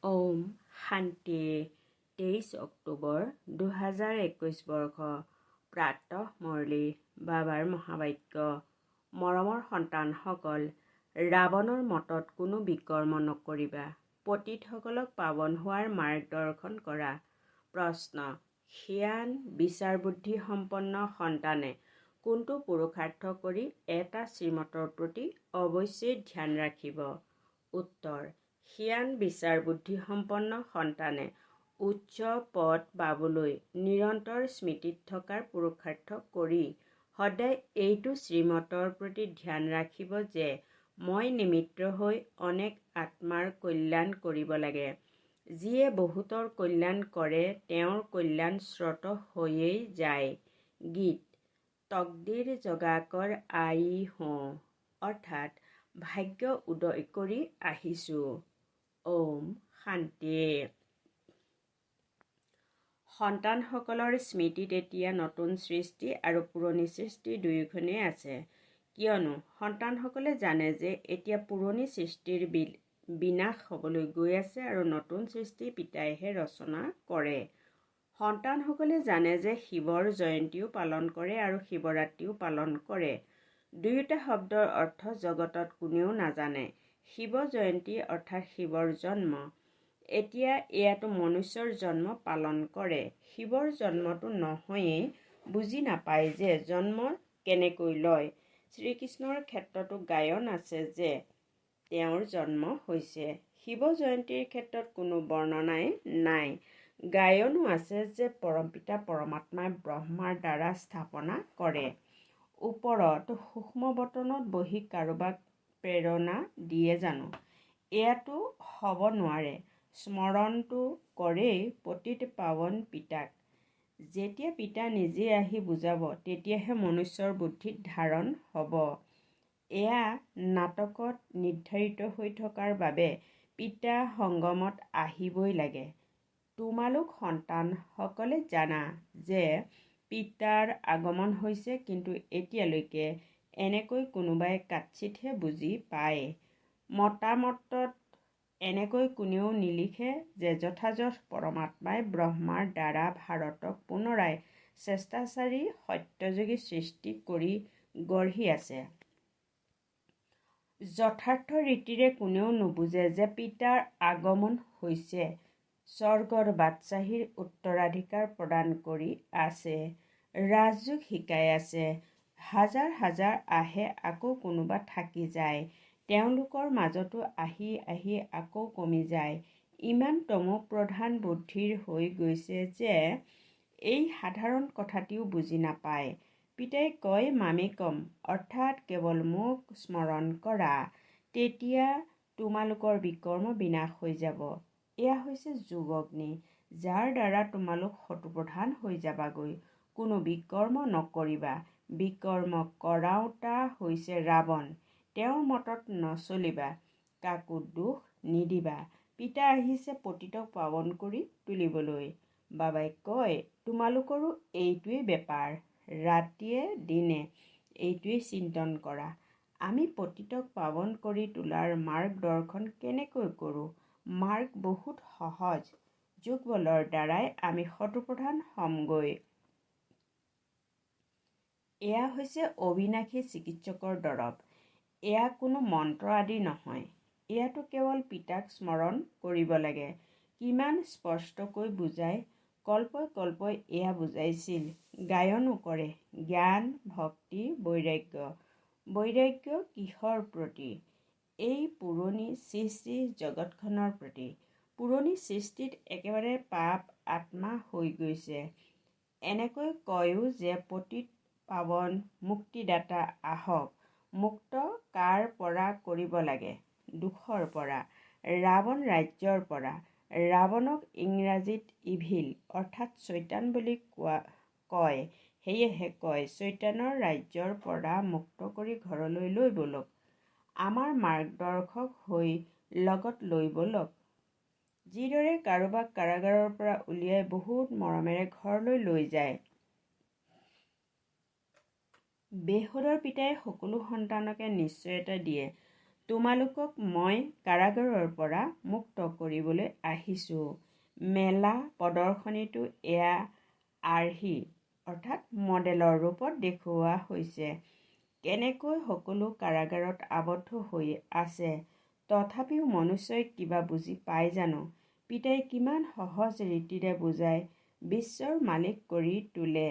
ওম শান্তি 23 অক্টোবৰ 2021 বৰ্ষ প্ৰাতঃ মুৰলী বাবাৰ মহাবাক্য। মৰমৰ সন্তানসকল, ৰাৱণৰ মতত কোনো বিকৰ্ম নকৰিবা। পতিতসকলক পাৱন হোৱাৰ মাৰ্গদৰ্শন কৰা। প্ৰশ্ন: জ্ঞান বিচাৰ বুদ্ধি সম্পন্ন সন্তানে কোনটো পুৰুষাৰ্থ কৰি এটা শ্ৰীমতৰ প্ৰতি অৱশ্যেই ধ্যান ৰাখিব? উত্তৰ: জ্ঞান বিচাৰ বুদ্ধি সম্পন্ন সন্তানে উচ্চ পদ পাবলৈ নিৰন্তৰ স্মৃতিত থকাৰ পুৰুষাৰ্থ কৰি সদায় এইটো শ্ৰীমতৰ প্ৰতি ধ্যান ৰাখিব যে মই নিমিত্ত হৈ অনেক আত্মাৰ কল্যাণ কৰিব লাগে। যিয়ে বহুতৰ কল্যাণ কৰে তেওঁৰ কল্যাণ স্ৰোত হৈয়েই যায়। গীত তকদিৰ জগাকৰ আই হওঁ, অৰ্থাৎ ভাগ্য উদয় কৰি আহিছোঁ। ওম শান্তি। সন্তানসকলৰ স্মৃতিত এতিয়া নতুন সৃষ্টি আৰু পুৰণি সৃষ্টি দুয়োখনেই আছে, কিয়নো সন্তানসকলে জানে যে এতিয়া পুৰণি সৃষ্টিৰ বিনাশ হ'বলৈ গৈ আছে আৰু নতুন সৃষ্টি পিতাইহে ৰচনা কৰে। সন্তানসকলে জানে যে শিৱৰ জয়ন্তীও পালন কৰে আৰু শিৱৰাত্ৰিও পালন কৰে। দুয়োটা শব্দৰ অৰ্থ জগতত কোনেও নাজানে। শিৱ জয়ন্তী অৰ্থাৎ শিৱৰ জন্ম। এতিয়া এয়াতো মনুষ্যৰ জন্ম পালন কৰে। শিৱৰ জন্মটো নহয়েই বুজি নাপায় যে জন্ম কেনেকৈ লয়। শ্ৰীকৃষ্ণৰ ক্ষেত্ৰতো গায়ন আছে যে তেওঁৰ জন্ম হৈছে। শিৱ জয়ন্তীৰ ক্ষেত্ৰত কোনো বৰ্ণনাই নাই। গায়নো আছে যে পৰমপিতা পৰমাত্মাই ব্ৰহ্মাৰ দ্বাৰা স্থাপনা কৰে। ওপৰত সূক্ষ্ম বতনত বহি কাৰোবাক প্ৰেৰণা দিয়ে জানো? এয়াতো হ'ব নোৱাৰে। স্মৰণটো কৰেই পতিত পাৱন পিতাক। যেতিয়া পিতা নিজে আহি বুজাব তেতিয়াহে মনুষ্যৰ বুদ্ধিত ধাৰণ হ'ব। এয়া নাটকত নিৰ্ধাৰিত হৈ থকাৰ বাবে পিতা সংগমত আহিবই লাগে। তোমালোক সন্তানসকলে জানা যে পিতাৰ আগমন হৈছে, কিন্তু এতিয়ালৈকে এনেকৈ কোনোবাই কাৎচিতহে বুজি পায়। মতামতত এনেকৈ কোনেও নিলিখে যে যথাযথ পৰমাত্মাই ব্ৰহ্মাৰ দ্বাৰা ভাৰতক পুনৰাই স্বেচ্ছাচাৰী সত্যযোগী সৃষ্টি কৰি গঢ়ি আছে। যথাৰ্থ ৰীতিৰে কোনেও নুবুজে যে পিতাৰ আগমন হৈছে স্বৰ্গৰ বাদশ্বাহীৰ উত্তৰাধিকাৰ প্ৰদান কৰি আছে, ৰাজযোগ শিকাই আছে। হাজাৰ হাজাৰ আহে আকৌ কোনোবা থাকি যায়, তেওঁলোকৰ মাজতো আহি আহি আকৌ কমি যায়। ইমান তমোপ্ৰধান বুদ্ধিৰ হৈ গৈছে যে এই সাধাৰণ কথাটিও বুজি নাপায়। পিতাই কয় মামেকম, অৰ্থাৎ কেৱল মোক স্মৰণ কৰা, তেতিয়া তোমালোকৰ বিকৰ্ম বিনাশ হৈ যাব। এয়া হৈছে যোগগ্নি, যাৰ দ্বাৰা তোমালোক শত্ৰুপ্ৰধান হৈ যাবাগৈ। কোনো বিকৰ্ম নকৰিবা। বিকৰ্ম কৰাওঁতা হৈছে ৰাৱণ। তেওঁৰ মতত নচলিবা, কাকো দোষ নিদিবা। পিতা আহিছে পতিতক পাৱন কৰি তুলিবলৈ। বাবাই কয় তোমালোকৰো এইটোৱেই বেপাৰ। ৰাতিয়ে দিনে এইটোৱেই চিন্তন কৰা। আমি পতিতক পাৱন কৰি তোলাৰ মাৰ্গদৰ্শন কেনেকৈ কৰোঁ? মাৰ্গ বহুত সহজ। যোগবলৰ দ্বাৰাই আমি শত্ৰুপ্ৰধান হ'মগৈ। এয়া হৈছে অবিনাশী চিকিৎসকৰ দৰৱ। এয়া কোনো মন্ত্ৰ আদি নহয়। এয়াতো কেৱল পিতাক স্মৰণ কৰিব লাগে। কিমান স্পষ্টকৈ বুজায়। কল্পই কল্পই এয়া বুজাইছিল। গায়নো কৰে। জ্ঞান, ভক্তি, বৈৰাগ্য। বৈৰাগ্য কিহৰ প্ৰতি? এই পুৰণি সৃষ্টি জগতখনৰ প্ৰতি। পুৰণি সৃষ্টিত একেবাৰে পাপ আত্মা হৈ গৈছে। এনেকৈ কয়ো যে পতিত পাৱন মুক্তিদাতা আহক। মুক্ত কাৰ পৰা কৰিব লাগে? দোষৰ পৰা, ৰাৱণ ৰাজ্যৰ পৰা। ৰাৱণক ইংৰাজীত ইভিল অৰ্থাৎ চৈতান বুলি কয়। সেয়েহে কয় চৈতানৰ ৰাজ্যৰ পৰা মুক্ত কৰি ঘৰলৈ লৈ ব'লক। আমাৰ মাৰ্গদৰ্শক হৈ লগত লৈ ব'লক। যিদৰে কাৰোবাক কাৰাগাৰৰ পৰা উলিয়াই বহুত মৰমেৰে ঘৰলৈ লৈ যায়। বেহদৰ পিতাই সকলো সন্তানকে নিশ্চয়তা দিয়ে। তোমালোকক মই কাৰাগাৰৰ পৰা মুক্ত কৰিবলৈ আহিছোঁ। মেলা প্ৰদৰ্শনীটো এয়া আৰ্হি অৰ্থাৎ মডেলৰ ৰূপত দেখুওৱা হৈছে। কেনেকৈ সকলো কাৰাগাৰত আবদ্ধ হৈ আছে, তথাপিও মনুষ্যই কিবা বুজি পায় জানো? পিতাই কিমান সহজ ৰীতিৰে বুজাই বিশ্বৰ মালিক কৰি তোলে।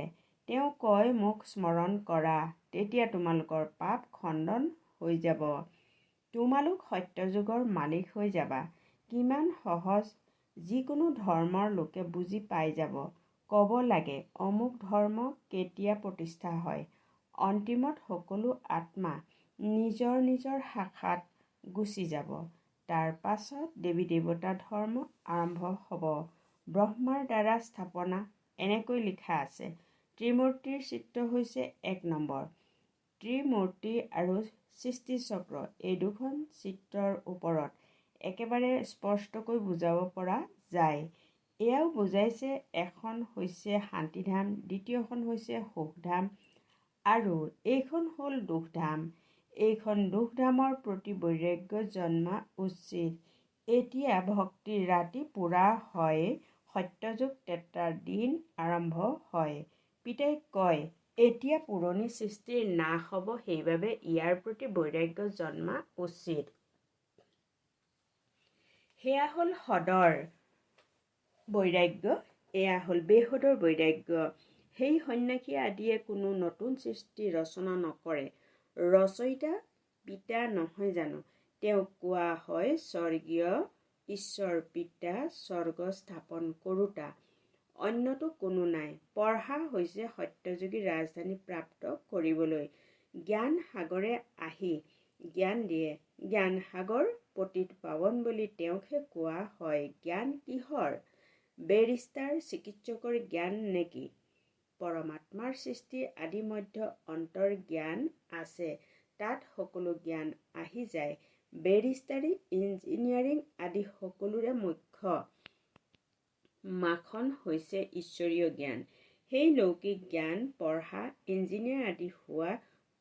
তেওঁ কয়, মোক স্মৰণ কৰা, তেতিয়া তোমালোকৰ পাপ খণ্ডন হৈ যাব। তোমালোক সত্যযুগৰ মালিক হৈ যাবা। কিমান সহজ, যিকোনো ধৰ্মৰ লোকে বুজি পাই যাব। ক'ব লাগে অমুক ধৰ্ম কেতিয়া প্ৰতিষ্ঠা হয়। অন্তিমত সকলো আত্মা নিজৰ নিজৰ শাখাত গুচি যাব। তাৰ পাছত দেৱী দেৱতা ধৰ্ম আৰম্ভ হ'ব। ব্ৰহ্মাৰ দ্বাৰা স্থাপনা এনেকৈ লিখা আছে। ত্ৰিমূৰ্তিৰ চিত্ৰ হৈছে ১ নম্বৰ। ত্ৰিমূৰ্তি আৰু সৃষ্টিচক্ৰ এই দুখন চিত্ৰৰ ওপৰত একেবাৰে স্পষ্টকৈ বুজাব পৰা যায়। এয়াও বুজাইছে এখন হৈছে শান্তিধাম, দ্বিতীয়খন হৈছে সুখধাম আৰু এইখন হ'ল দুখধাম। এইখন দুখধামৰ প্ৰতি বৈৰাগ্য জন্মা উচিত। এতিয়া ভক্তিৰ ৰাতি পুৰা হয়, সত্যযুগ ত্ৰেতাৰ দিন আৰম্ভ হয়। পিতাই কয়, এতিয়া পুৰণি সৃষ্টিৰ নাশ হ'ব, সেইবাবে ইয়াৰ প্ৰতি বৈৰাগ্য জন্মা উচিত। সেয়া হ'ল সদৰ বৈৰাগ্য, এয়া হ'ল বেহুদৰ বৈৰাগ্য। সেই সন্ন্যাসী আদিয়ে কোনো নতুন সৃষ্টি ৰচনা নকৰে। ৰচয়িতা পিতা নহয় জানো? তেওঁক কোৱা হয় স্বৰ্গীয় ঈশ্বৰ পিতা, স্বৰ্গ স্থাপন কৰোঁতা। অন্যতো কোনো নাই। পঢ়া হৈছে সত্যযুগী ৰাজধানী প্ৰাপ্ত কৰিবলৈ। জ্ঞান সাগৰে আহি জ্ঞান দিয়ে। জ্ঞান সাগৰ পতিত পাৱন বুলি তেওঁকহে কোৱা হয়। জ্ঞান কিহৰ? বেৰিষ্টাৰ চিকিৎসকৰ জ্ঞান নেকি? পৰমাত্মাৰ সৃষ্টি আদি মধ্য অন্তৰ জ্ঞান আছে। তাত সকলো জ্ঞান আহি যায়। বেৰিষ্টাৰী, ইঞ্জিনিয়াৰিং আদি সকলোৰে মুখ্য মাখন হৈছে ঈশ্বৰীয় জ্ঞান। সেই লৌকিক জ্ঞান পঢ়া, ইঞ্জিনিয়াৰ আদি হোৱা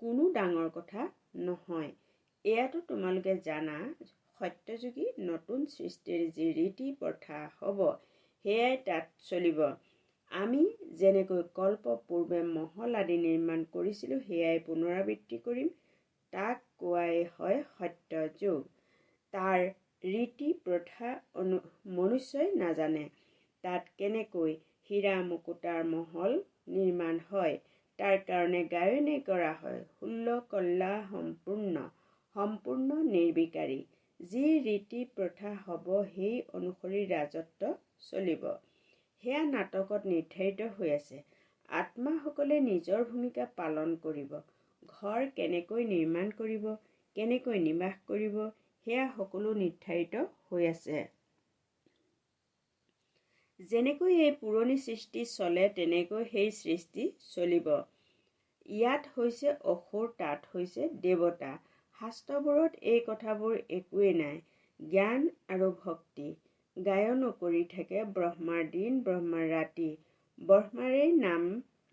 কোনো ডাঙৰ কথা নহয়। এয়াতো তোমালোকে জানা, সত্যযুগী নতুন সৃষ্টিৰ যি ৰীতি প্ৰথা হ'ব, সেয়াই তাত চলিব। আমি যেনেকৈ কল্প পূৰ্বে মহল আদি নিৰ্মাণ কৰিছিলোঁ, সেয়াই পুনৰাবৃত্তি কৰিম। তাক কোৱাই হয় সত্যযুগ। তাৰ ৰীতি প্ৰথা মনুষ্যই নাজানে। তাত কেনেকৈ হীৰা মুকুতাৰ মহল নিৰ্মাণ হয়, তাৰ কাৰণে গায়নে কৰা হয়। ১৬ কল্যা সম্পূৰ্ণ নিৰ্বিকাৰী। যি ৰীতি প্ৰথা হ'ব, সেই অনুসৰি ৰাজত্ব চলিব। সেয়া নাটকত নিৰ্ধাৰিত হৈ আছে। আত্মাসকলে নিজৰ ভূমিকা পালন কৰিব। ঘৰ কেনেকৈ নিৰ্মাণ কৰিব, কেনেকৈ নিবাস কৰিব, সেয়া সকলো নিৰ্ধাৰিত হৈ আছে। যেনেকৈ এই পুৰণি সৃষ্টি চলে, তেনেকৈ সেই সৃষ্টি চলিব। ইয়াত হৈছে অসুৰ, তাত হৈছে দেৱতা। শাস্ত্ৰবোৰত এই কথাবোৰ একোৱেই নাই। জ্ঞান আৰু ভক্তি। গায়নো কৰি থাকে ব্ৰহ্মাৰ দিন, ব্ৰহ্মাৰ ৰাতি। ব্ৰহ্মাৰেই নাম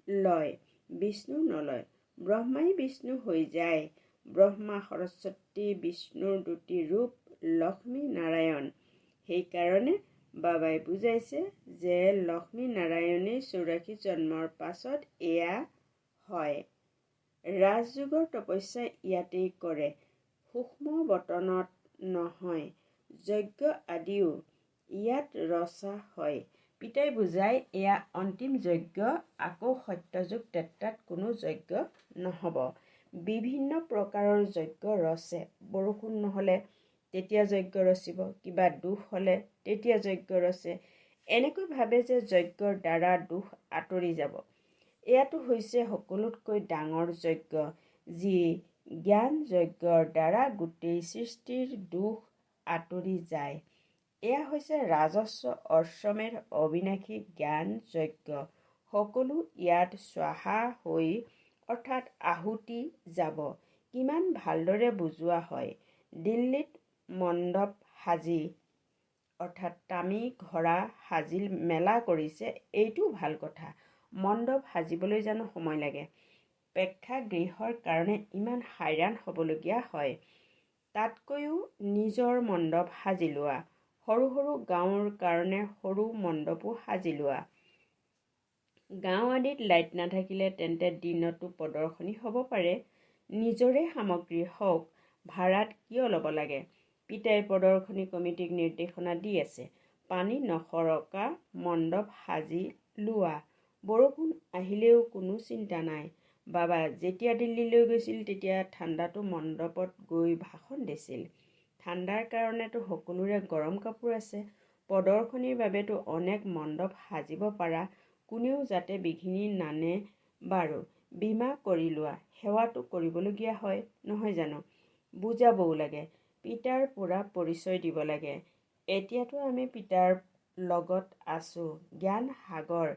লয়, বিষ্ণু নলয়। ব্ৰহ্মাই বিষ্ণু হৈ যায়। ব্ৰহ্মা সৰস্বতী বিষ্ণুৰ দুটি ৰূপ, লক্ষ্মী নাৰায়ণ। সেইকাৰণে বাবাই বুজাইছে যে লক্ষ্মী নাৰায়ণেই ৮৪ জন্মৰ পাছত এয়া হয়। ৰাজযোগৰ তপস্যা ইয়াতেই কৰে, সূক্ষ্ম বতনত নহয়। যজ্ঞ আদিও ইয়াত ৰচা হয়। পিতাই বুজাই, এয়া অন্তিম যজ্ঞ। আকৌ সত্যযুগ ত্ৰেতাত কোনো যজ্ঞ নহ'ব। বিভিন্ন প্ৰকাৰৰ যজ্ঞ ৰচে। বৰষুণ নহ'লে তেতিয়া যজ্ঞ ৰচিব, কিবা দোষ হ'লে তেতিয়া যজ্ঞ ৰচে। এনেকৈ ভাবে যে যজ্ঞৰ দ্বাৰা দোষ আঁতৰি যাব। এয়াতো হৈছে সকলোতকৈ ডাঙৰ যজ্ঞ, যি জ্ঞান যজ্ঞৰ দ্বাৰা গোটেই সৃষ্টিৰ দোষ আঁতৰি যায়। এয়া হৈছে ৰাজস্ব অশ্বমেধ অবিনাশী জ্ঞান যজ্ঞ। সকলো ইয়াত স্বাহা হৈ অৰ্থাৎ আহুতি যাব। কিমান ভালদৰে বুজোৱা হয়। দিল্লীত মণ্ডপ সাজি অৰ্থাৎ তামি ঘোঁৰা সাজি মেলা কৰিছে, এইটো ভাল কথা। মণ্ডপ সাজিবলৈ জানো সময় লাগে? প্ৰেক্ষাগৃহৰ কাৰণে ইমান হাইৰাণ হ'বলগীয়া হয়। তাতকৈও নিজৰ মণ্ডপ সাজি লোৱা। সৰু সৰু গাঁৱৰ কাৰণে সৰু মণ্ডপো সাজি লোৱা। গাঁও আদিত লাইট নাথাকিলে তেন্তে দিনতো প্ৰদৰ্শনী হ'ব পাৰে। নিজৰে সামগ্ৰী হওক, ভাড়াত কিয় ল'ব লাগে? পিতাই প্ৰদৰ্শনী কমিটিক নিৰ্দেশনা দি আছে। পানী নসৰকা মণ্ডপ সাজি লোৱা। বৰষুণ আহিলেও কোনো চিন্তা নাই। বাবা যেতিয়া দিল্লীলৈ গৈছিল তেতিয়া ঠাণ্ডাতো মণ্ডপত গৈ ভাষণ দিছিল। ঠাণ্ডাৰ কাৰণেতো সকলোৰে গৰম কাপোৰ আছে। প্ৰদৰ্শনীৰ বাবেতো অনেক মণ্ডপ সাজিব পাৰা। কোনেও যাতে বিঘিনি নানে বাৰু। বীমা কৰি লোৱা। সেৱাটো কৰিবলগীয়া হয় নহয় জানো? বুজাবও লাগে। পিতাৰ পৰা পৰিচয় দিব লাগে। এতিয়াতো আমি পিতাৰ লগত আছো। জ্ঞান সাগৰ।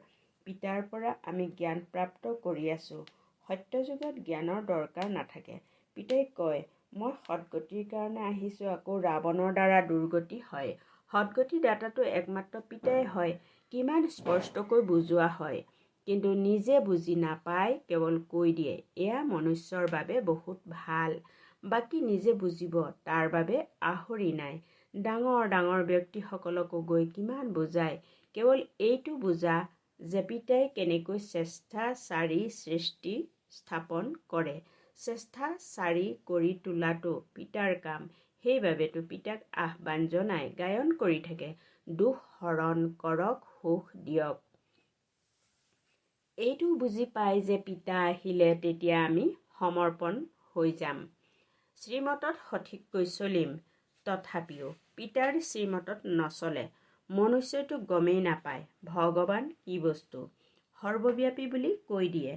পিতাৰ পৰা আমি জ্ঞান প্ৰাপ্ত কৰি আছো। সত্যযুগত জ্ঞানৰ দৰকাৰ নাথাকে। পিতাই কয়, মই সৎগতিৰ কাৰণে আহিছো, আকৌ ৰাৱণৰ দ্বাৰা দুৰ্গতি হয়। সৎগতি দাতাটো একমাত্ৰ পিতাই হয়। কিমান স্পষ্টকৈ বুজোৱা হয়, কিন্তু নিজে বুজি নাপায়, কেৱল কৈ দিয়ে। এয়া মনুষ্যৰ বাবে বহুত ভাল। বাকী নিজে বুজিব, তাৰ বাবে আহৰি নাই। ডাঙৰ ডাঙৰ ব্যক্তিসকলকো গৈ কিমান বুজায়। কেৱল এইটো বুজা যে পিতাই কেনেকৈ স্বেচ্ছাচাৰী সৃষ্টি স্থাপন কৰে। স্বেচ্ছাচাৰী কৰি তোলাটো পিতাৰ কাম। সেইবাবেতো পিতাক আহ্বান জনাই গায়ন কৰি থাকে, দুখ হৰণ কৰক, সুখ দিয়ক। এইটো বুজি পাই যে পিতা আহিলে তেতিয়া আমি সমৰ্পণ হৈ যাম। শ্ৰীমতত সঠিককৈ চলিম। তথাপিও পিতাৰ শ্ৰীমতত নচলে। মনুষ্যইতো গমেই নাপায় ভগৱান কি বস্তু। সৰ্বব্যাপী বুলি কৈ দিয়ে।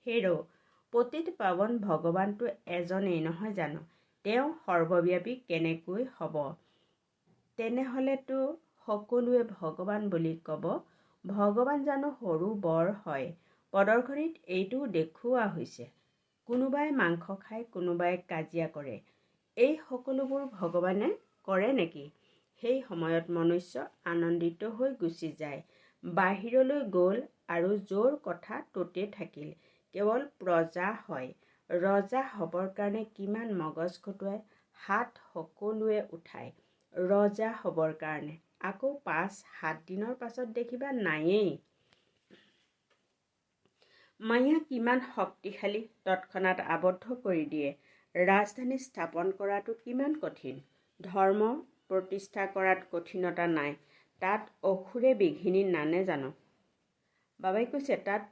হেৰ' পতিত পাৱন ভগৱানটো এজনেই নহয় জানো? তেওঁ সৰ্বব্যাপী কেনেকৈ হ'ব? তেনেহ'লেতো সকলোৱে ভগৱান বুলি ক'ব। ভগৱান জানো সৰু বৰ হয়? প্ৰদৰ্শনীত এইটো দেখুওৱা হৈছে। কোনোবাই মাংস খায়, কোনোবাই কাজিয়া কৰে। এই সকলোবোৰ ভগৱানে কৰে নেকি? সেই সময়ত মনুষ্য আনন্দিত হৈ গুচি যায়। বাহিৰলৈ গ'ল আৰু য'ৰ কথা ত'তে থাকিল। কেৱল প্ৰজা হয়। ৰজা হ'বৰ কাৰণে কিমান মগজ খটুৱাই, হাত সকলোৱে উঠায় ৰজা হ'বৰ কাৰণে। আকৌ 5-7 দিনৰ পাছত দেখিবা নায়েই। মায়া কিমান শক্তিশালী, তৎক্ষণাত আবদ্ধ কৰি দিয়ে। ৰাজধানী স্থাপন কৰাটো কিমান কঠিন। ধৰ্ম প্ৰতিষ্ঠা কৰাত কঠিনতা নাই। তাত অসুৰে বিঘিনি নানে জানো? বাবাই কৈছে, তাত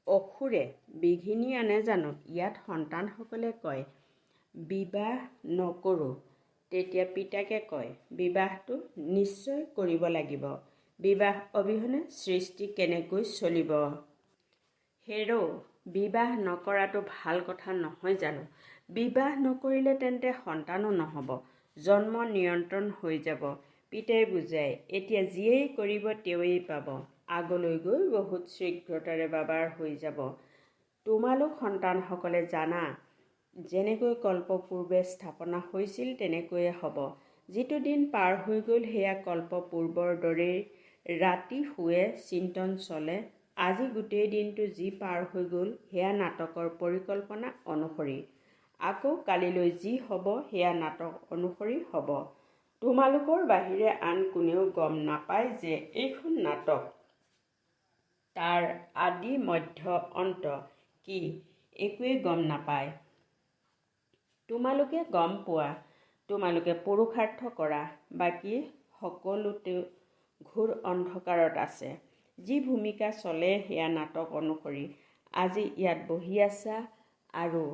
অসুৰে বিঘিনি আনে জানো? ইয়াত সন্তানসকলে কয়, বিবাহ নকৰোঁ। তেতিয়া পিতাকে কয়, বিবাহটো নিশ্চয় কৰিব লাগিব। বিবাহ অবিহনে সৃষ্টি কেনেকৈ চলিব? হেৰ' বিবাহ নকৰাটো ভাল কথা নহয় জানো? বিবাহ নকৰিলে তেন্তে সন্তানো নহ'ব। জন্ম নিয়ন্ত্ৰণ হৈ যাব। পিতাই বুজায়, এতিয়া যিয়েই কৰিব তেৱেই পাব। আগলৈ গৈ বহুত শীঘ্ৰতাৰে বাবাৰ হৈ যাব। তোমালোক সন্তানসকলে জানা, যেনেকৈ কল্প পূৰ্বে স্থাপনা হৈছিল তেনেকৈয়ে হ'ব। যিটো দিন পাৰ হৈ গ'ল সেয়া কল্প পূৰ্বৰ দৰেই। ৰাতি শুৱে, চিন্তন চলে। আজি গোটেই দিনটো যি পাৰ হৈ গ'ল সেয়া নাটকৰ পৰিকল্পনা অনুসৰি। আকৌ কালিলৈ যি হ'ব সেয়া নাটক অনুসৰি হ'ব। তোমালোকৰ বাহিৰে আন কোনেও গম নাপায় যে এইখন নাটক। তাৰ আদি মধ্য অন্ত কি একোৱেই গম নাপায়। তোমালোকে গম পোৱা। তোমালোকে পুৰুষাৰ্থ কৰা। বাকী সকলোতো ঘোৰ অন্ধকাৰত আছে। যি ভূমিকা চলে সেয়া নাটক অনুসৰি। আজি ইয়াত বহি আছা আৰু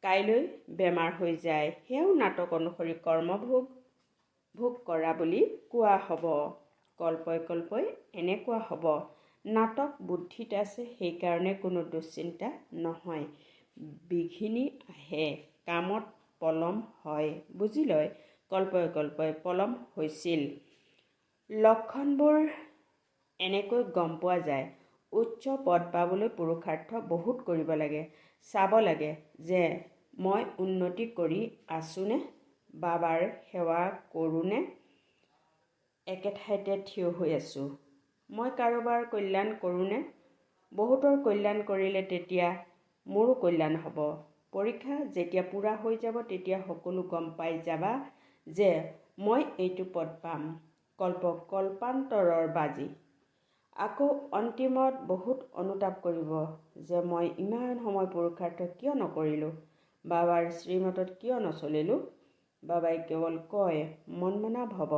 কাইলৈ বেমাৰ হৈ যায়, সেয়াও নাটক অনুসৰি ভোগ কৰা বুলি কোৱা হ'ব। কল্পই কল্পই এনেকুৱা হ'ব। নাটক বুদ্ধিত আছে, সেইকাৰণে কোনো দুশ্চিন্তা নহয়। বিঘিনি আহে, কামত পলম হয়। বুজি লয়, কল্পই কল্পই পলম হৈছিল। লক্ষণবোৰ এনেকৈ গম পোৱা যায়। উচ্চ পদ পাবলৈ পুৰুষাৰ্থ বহুত কৰিব লাগে। চাব লাগে যে মই উন্নতি কৰি আছোনে? বাবাৰ সেৱা কৰোঁনে? একে ঠাইতে থিয় হৈ আছোঁ। মই কাৰোবাৰ কল্যাণ কৰোঁনে? বহুতৰ কল্যাণ কৰিলে তেতিয়া মোৰো কল্যাণ হ'ব। পৰীক্ষা যেতিয়া পূৰা হৈ যাব তেতিয়া সকলো গম পাই যাবা যে মই এইটো পদ পাম। কল্পান্তৰৰ বাজি। আকৌ অন্তিমত বহুত অনুতাপ কৰিব যে মই ইমান সময় পুৰুষাৰ্থ কিয় নকৰিলোঁ, বাবাৰ শ্ৰীমতত কিয় নচলিলোঁ। বাবাই কেৱল কয় মনমনা ভৱ,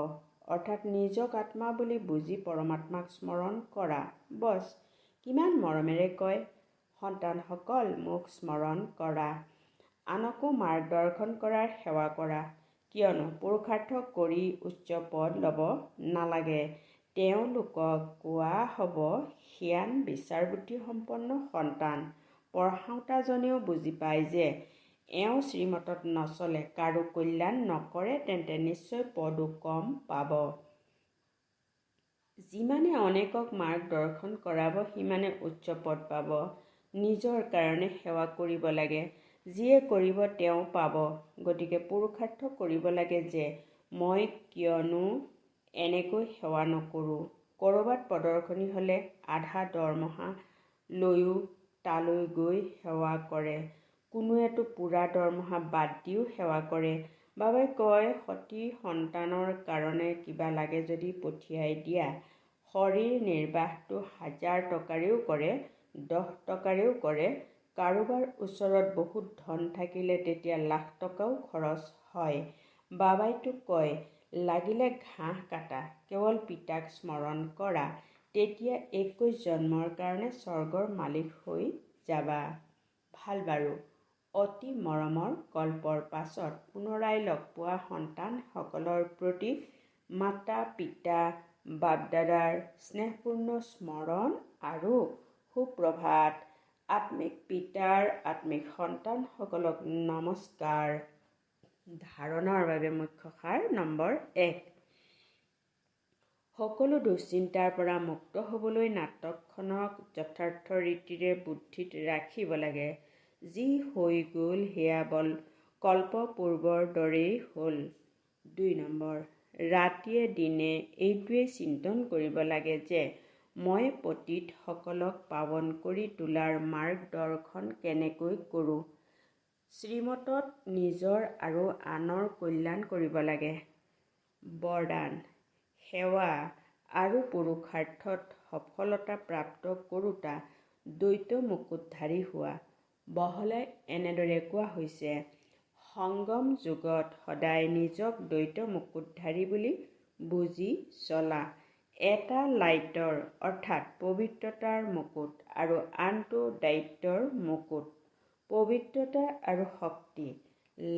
অৰ্থাৎ নিজক আত্মা বুলি বুজি পৰমাত্মাক স্মৰণ কৰা। বছ, কিমান মৰমেৰে কয়, সন্তানসকল মোক স্মৰণ কৰা, আনকো মাৰ্গদৰ্শন কৰাৰ সেৱা কৰা, কিয়নো পুৰুষাৰ্থ কৰি উচ্চ পদ ল'ব নালাগে। তেওঁলোকক কোৱা হ'ব সিয়ান বিচাৰ বুদ্ধি সম্পন্ন সন্তান। পঢ়াওঁতাজনেও বুজি পায় যে এওঁ শ্ৰীমতত নচলে, কাৰো কল্যাণ নকৰে, তেন্তে নিশ্চয় পদো কম পাব। যিমানে অনেকক মাৰ্গদৰ্শন কৰাব সিমানে উচ্চ পদ পাব। নিজৰ কাৰণে সেৱা কৰিব লাগে, যিয়ে কৰিব তেওঁ পাব। গতিকে পুৰুষাৰ্থ কৰিব লাগে যে মই কিয়নো এনেকৈ সেৱা নকৰোঁ। ক'ৰবাত প্ৰদৰ্শনী হ'লে আধা দৰমহা লৈও তালৈ গৈ সেৱা কৰে, কোনোৱেতো পূৰা দৰমহা বাদ দিও সেৱা কৰে। বাবাই কয় সতী সন্তানৰ কাৰণে কিবা লাগে যদি পঠিয়াই দিয়া। শৰীৰ নিৰ্বাহটো 1000 টকাৰেও কৰে, 10 টকাৰেও কৰে, কাৰোবাৰ ওচৰত বহুত ধন থাকিলে তেতিয়া লাখ টকাও খৰচ হয়। বাবাইতো কয় লাগিলে ঘাঁহ কাটা, কেৱল পিতাক স্মৰণ কৰা, তেতিয়া 21 জন্মৰ কাৰণে স্বৰ্গৰ মালিক হৈ যাবা। ভাল বাৰু, অতি মৰমৰ কল্পৰ পাছত পুনৰাই লগ পোৱা সন্তানসকলৰ প্ৰতি মাতা পিতা বাপ-দাদাৰ স্নেহপূৰ্ণ স্মৰণ আৰু সুপ্ৰভাত। আত্মিক পিতাৰ আত্মিক সন্তানসকলক নমস্কাৰ। ধাৰণাৰ বাবে মুখ্য সাৰ নম্বৰ 1। সকলো দুশ্চিন্তাৰ পৰা মুক্ত হ'বলৈ নাটকখনক যথাৰ্থ ৰীতিৰে বুদ্ধিত ৰাখিব লাগে। যি হৈ গ'ল সেয়া কল্পপূৰ্বৰ দৰেই হ'ল। 2 নম্বৰ, ৰাতিয়ে দিনে এইটোৱেই চিন্তন কৰিব লাগে যে মই পতিতসকলক পাৱন কৰি তোলাৰ মাৰ্গদৰ্শন কেনেকৈ কৰোঁ। শ্ৰীমতত নিজৰ আৰু আনৰ কল্যাণ কৰিব লাগে। বৰদান, সেৱা আৰু পুৰুষাৰ্থত সফলতা প্ৰাপ্ত কৰোঁতা দ্বৈত মুকুটধাৰী হোৱা। বহলাই এনেদৰে কোৱা হৈছে, সংগম যুগত সদায় নিজক দ্বৈত মুকুটধাৰী বুলি বুজি চলা। এটা লাইটৰ অৰ্থাৎ পবিত্ৰতাৰ মুকুট আৰু আনটো দায়িত্বৰ মুকুট। পবিত্ৰতা আৰু শক্তি,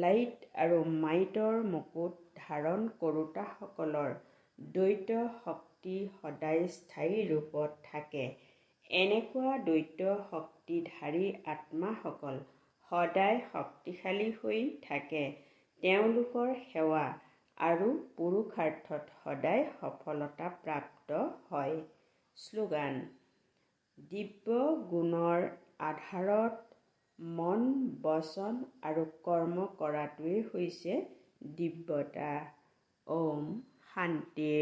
লাইট আৰু মাইটৰ মুকুট ধাৰণ কৰোঁতাসকলৰ দ্বৈত শক্তি সদায় স্থায়ী ৰূপত থাকে। এনেকুৱা দ্বৈত শক্তিধাৰী আত্মাসকল সদায় শক্তিশালী হৈ থাকে। তেওঁলোকৰ সেৱা আৰু পুৰুষাৰ্থত সদায় সফলতা প্ৰাপ্ত হয়। শ্লোগান: দিব্য গুণৰ আধাৰত মন, বচন আৰু কৰ্ম কৰাটোৱেই হৈছে দিব্যতা। ওম শান্তি।